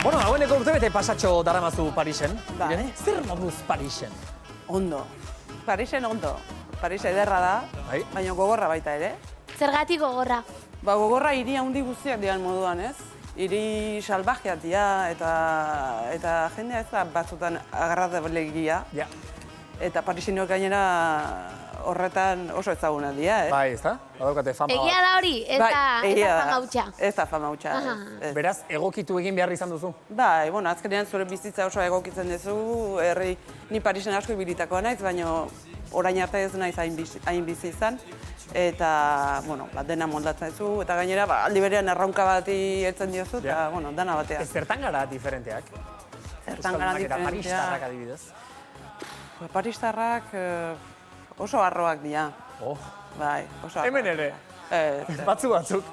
Bueno, haueneko urtebete pasatxo daramazu Parisen. Bai. Irene, zer moduz Parisen? Ondo. Parisen ondo. Paris ederra da, Bai. baina gogorra baita ere. Zergatik gogorra. Ba, gogorra hiri handi guztiak dian moduan, ez? Hiri salvajeak dira eta jendea ez da batzutan agradablegia. Ja. Eta Parisinok gainera horretan oso ezaguna dira, ez? Bai, ez da? Badaukate fama Egia bat. da hori, ez da fama hutsa. Ez da fama hutsa. Aha. ez. Beraz, egokitu egin behar izan duzu? Bai, bueno, azkenean zure bizitza oso egokitzen duzu, herri ni Parisen asko ibilitakoa naiz, baina orain arte ez naiz hain bizi izan. Eta, bueno, dena moldatzen zu, eta gainera aldi berean erronka bati heltzen diozu, eta, bueno, dana batean. Zertan gara diferenteak? Zertan gara Eta diferenteak. paristarrak adibidez. Paristarrak oso harroak dira. Oh, Bai, oso harroak. hemen ere. Ez, Batzuk.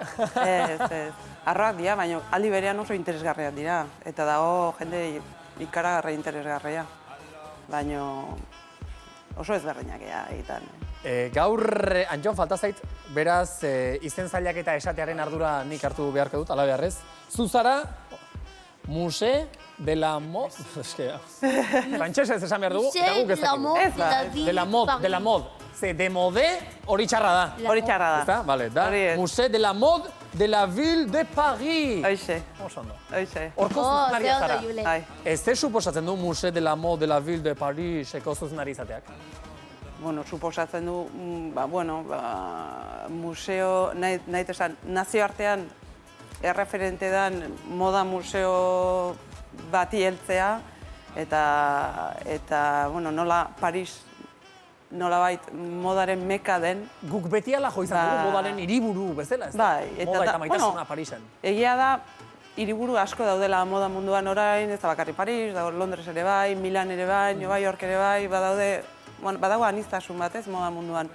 ez. Harroak dira, baina aldi berean oso interesgarriak dira. Eta dago jende ikaragarri interesgarria. Baina oso ezberdinak egiten. Gaur, Antxon, falta zait, beraz, izen zailak eta esatearen ardura nik hartu beharko dut, ala beharrez. Zuzara, Musée de la Mode... Frantxesez esan behar dugu, eta guk ez dakigu. De la Mode. Ze, de mode hori txarra da. Hori txarra da. Ezta? Bale, da. Hori ez. Musée de la Mode de la Ville de Paris. Hoxe, Oso ondo. hoxe. Horko Oh, zuzenaria ze zara. ondo, Jule. Bai. Ez te suposatzen du Musée de la Mode de la Ville de Paris eko zuzenari izateak? Bueno, suposatzen du, museo, nahi esan, nazioartean erreferente dan moda museo bati heltzea, eta nola Paris nolabait modaren meka den. Guk beti ala jo izan dugu modaren hiriburu bezala, ez da? Bai, eta Moda da- eta maitasuna bueno, Parisen. Egia da, hiriburu asko daudela moda munduan orain, ez da bakarrik Paris, dago Londres ere bai, Milan ere bai, New York ere bai, badago aniztasun batez moda munduan.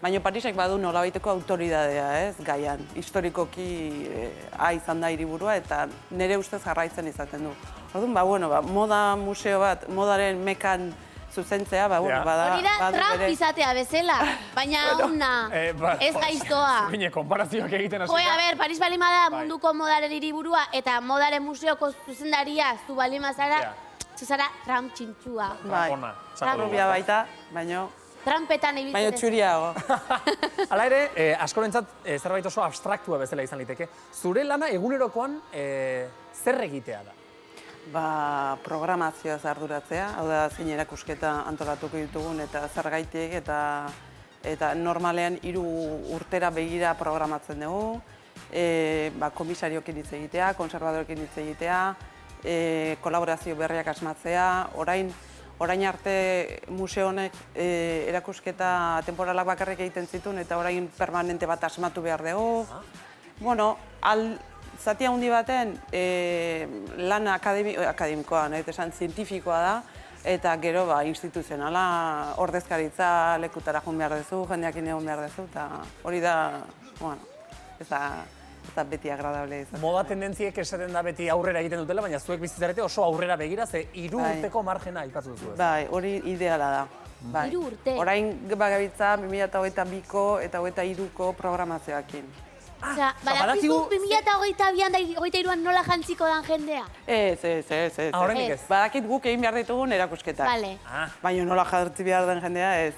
Baina Parisek badu nolabaiteko autoridadea, ez, gaian. Historikoki izan da hiriburua eta nire ustez jarraitzen izaten du. Orduan, moda museo bat, modaren mekan zuzentzea, Ja. Hori da Trump izatea bezala, baina una, ez gaiztoa. Bine, konparazioak egiten hasi. Joe, a ber, Paris baldin bada munduko modaren hiriburua eta modaren museoko zuzendaria zu baldin bazara, zu zara Trump txintxua. Bai, Ona, esango dugu. rubia baita, baina Trumpetan ibiltzen. txuriago. Hala ere, askorentzat zerbait oso abstraktua bezala izan liteke. Zure lana egunerokoan zer egitea da? Programazioaz arduratzea, hau da zein erakusketa antolatuko ditugun eta zergaitik eta normalean 3 urtera begira programatzen dugu. Komisariokin hitz egitea, konservadorekin hitz egitea, kolaborazio berriak asmatzea, orain arte museo honek erakusketa temporalak bakarrik egiten zituen eta orain permanente bat asmatu behar dugu. Bueno, zati handi baten lan akademikoa, nahi esan zientifikoa da, eta gero instituzionala, ordezkaritza lekutara joan behar duzu, jendeakin egon behar duzu, eta hori da, bueno, ez da beti agradable izan. Moda tendentziek esaten da beti aurrera egiten dutela, baina zuek bizitzarete oso aurrera begira, ze 3 urteko margena aipatu duzu ez. Bai, hori ideala da. 3 urte. Orain bagabiltza 2022ko eta 2023ko programazioakin. Osea, badakizu 2022an da 2023an nola jantziko dan jendea? Ez. Oraindik ez. Badakit guk egin behar ditugun erakusketak. Vale. Baina nola jartzi behar den jendea, ez.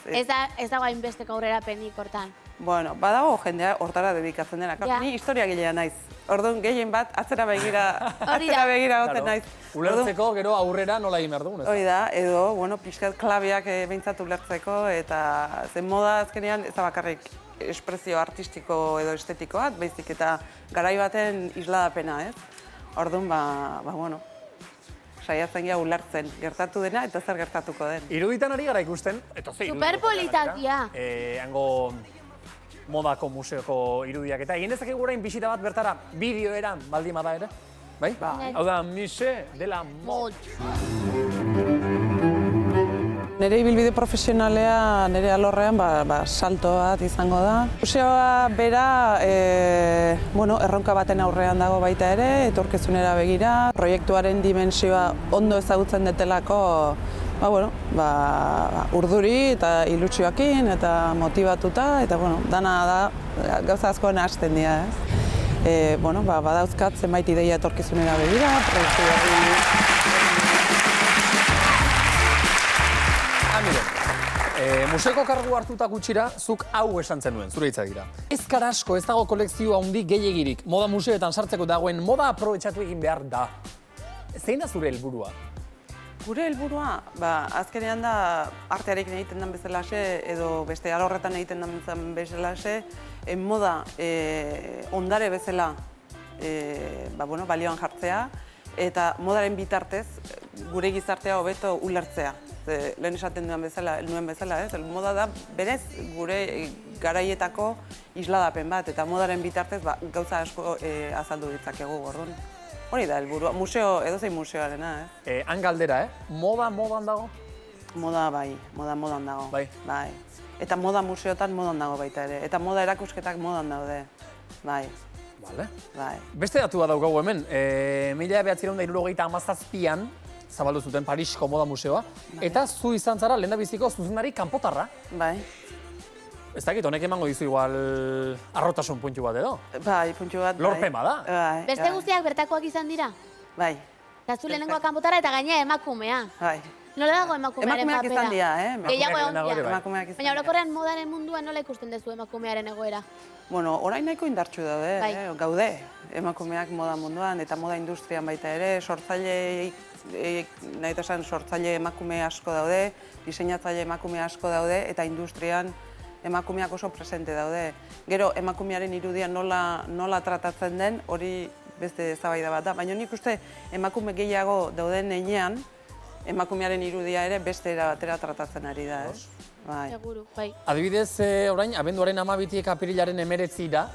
Ez dago hainbesteko aurrerapenik hortan. Bueno, badago jendea hortara dedikatzen dena. Ja. Ni historiagilea naiz. Orduan, gehien bat, atzera begira Hori da. goten naiz. Ulertzeko gero aurrera nola egin behar dugun, ez? Hori da, edo, pixkat klabeak behintzat ulertzeko, eta zen moda azkenean ez da bakarrik espresio artistiko edo estetiko bat, baizik eta garai baten isladapena, ez? Orduan, saiatzen gara ulertzen gertatu dena eta zer gertatuko den. Iruditan ari gara ikusten, eta ze Superpolitak, ja. Hango modako museoko irudiak eta egin dezakegu orain bisita bat bertara bideoeran baldin bada ere? Bai? Hau da, Musée de la Mode. Nire ibilbide profesionalea, nire alorrean, salto bat izango da. Museoa bera, erronka baten aurrean dago baita ere, etorkizunera begira. Proiektuaren dimensioa ondo ezagutzen detelako, urduri eta ilutsioekin eta motibatuta, eta dana da gauza askoen hasten dira, ez? Bueno, badauzkat zenbait ideia etorkizunera begira, proiektu berri. Miren, museoko kargu hartuta gutxira, zuk hau esan zenuen, zure hitza dira. Ez kara asko, ez dago kolekzio handi gehiegirik, moda museoetan sartzeko dagoen moda aprobetxatu egin behar da. Zein da zure helburua? Gure helburua, azkenean da artearekin egiten den bezalaxe, edo beste alorretan egiten den bezalaxe, moda ondare bezala balioan jartzea, eta modaren bitartez gure gizartea hobeto ulertzea. Lehen esaten nuen bezala, moda da berez gure garaietako isladapen bat, eta modaren bitartez gauza asko azaldu ditzakegu, orduan. Hori da helburua, edozein museoarena, Han galdera, modan dago? Moda modan dago. Bai. Eta moda museotan modan dago baita ere, eta moda erakusketak modan daude. Bai. Vale. Bai. Beste datu bat daukagu hemen, 1977an zabaldu zuten Parisko Moda Museoa, eta zu izan zara lehendabiziko zuzendari kanpotarra. Bai. Ez dakit, honek emango dizu igual arrotasun puntu bat edo? Bai, puntu bat. Lorpen bada. Beste guztiak bertakoak izan dira? Bai. Eta zu lehenengoa kanpotara eta gainea emakumea. Bai. Nola dago emakumearen papera? Emakumeak izan dira, Gehiago egon dira. Emakumeak izan Baina orokorrean modaren munduan nola ikusten duzu emakumearen egoera? Bueno, orain nahiko indartsu daude, gaude emakumeak moda munduan eta moda industrian baita ere, sortzaile emakume asko daude, diseinatzaile emakume asko daude eta industrian emakumeak oso presente daude. Gero, emakumearen irudia nola tratatzen den, hori beste eztabaida bat da. Baina nik uste emakume gehiago dauden heinean, emakumearen irudia ere beste era batera tratatzen ari da, ez? Seguru, bai. Adibidez, orain, abenduaren 12 apirilaren 19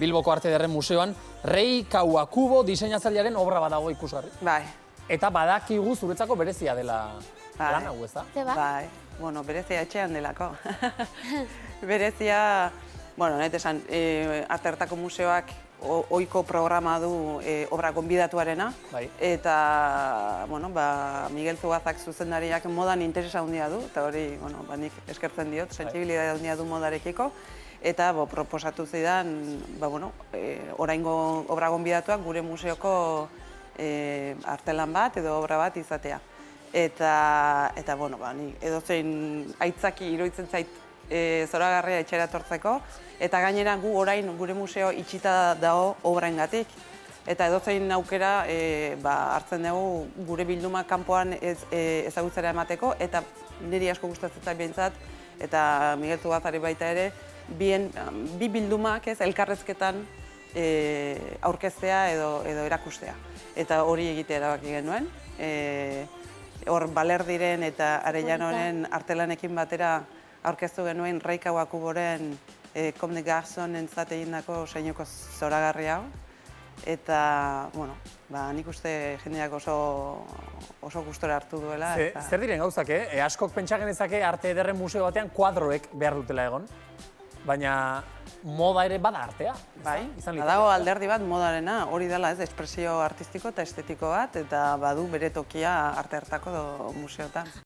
Bilboko Arte Ederren Museoan, Rei Kawakubo diseinatzailearen obra bat dago ikusgarri. Bai. Eta badakigu zuretzako berezia dela lan hau, ez da? Bai, bueno, berezia etxean delako. Berezia, bueno, nahi esan, Arte Ederretako Museoak ohiko programa du obra gonbidatuarena, eta Miguel Zugazak zuzendariak modan interesa handia du, eta hori nik eskertzen diot, sentsibilitatea handia du modarekiko, eta proposatu zidan oraingo obra gonbidatuak gure museoko artelan bat edo obra bat izatea. Eta edozein aitzaki iruditzen zait zoragarria etxera etortzeko, eta gainera gu orain gure museo itxita dago obraengatik. Eta edozein aukera hartzen dugu gure bilduma kanpoan ezagutzera emateko, eta niri asko gustatzen zait behintzat, eta Miguel Zugazari baita ere, bi bildumak elkarrezketan aurkeztea edo erakustea. Eta hori egitea erabaki genuen. Hor Balerdiren eta Arellanoren artelanekin batera aurkeztu genuen Rei Kawakuboren Comme des Garçons entzat egindako seinuko zoragarri hau. Eta, nik uste jendeak oso gustora hartu duela. Zer diren gauzak, askok pentsa genezake Arte Ederren Museo batean kuadroek behar dutela egon, baina moda ere bada artea. Bai, badago alderdi bat modarena, hori dela espresio artistiko eta estetiko bat, eta badu bere tokia Arte Ederretako museotan.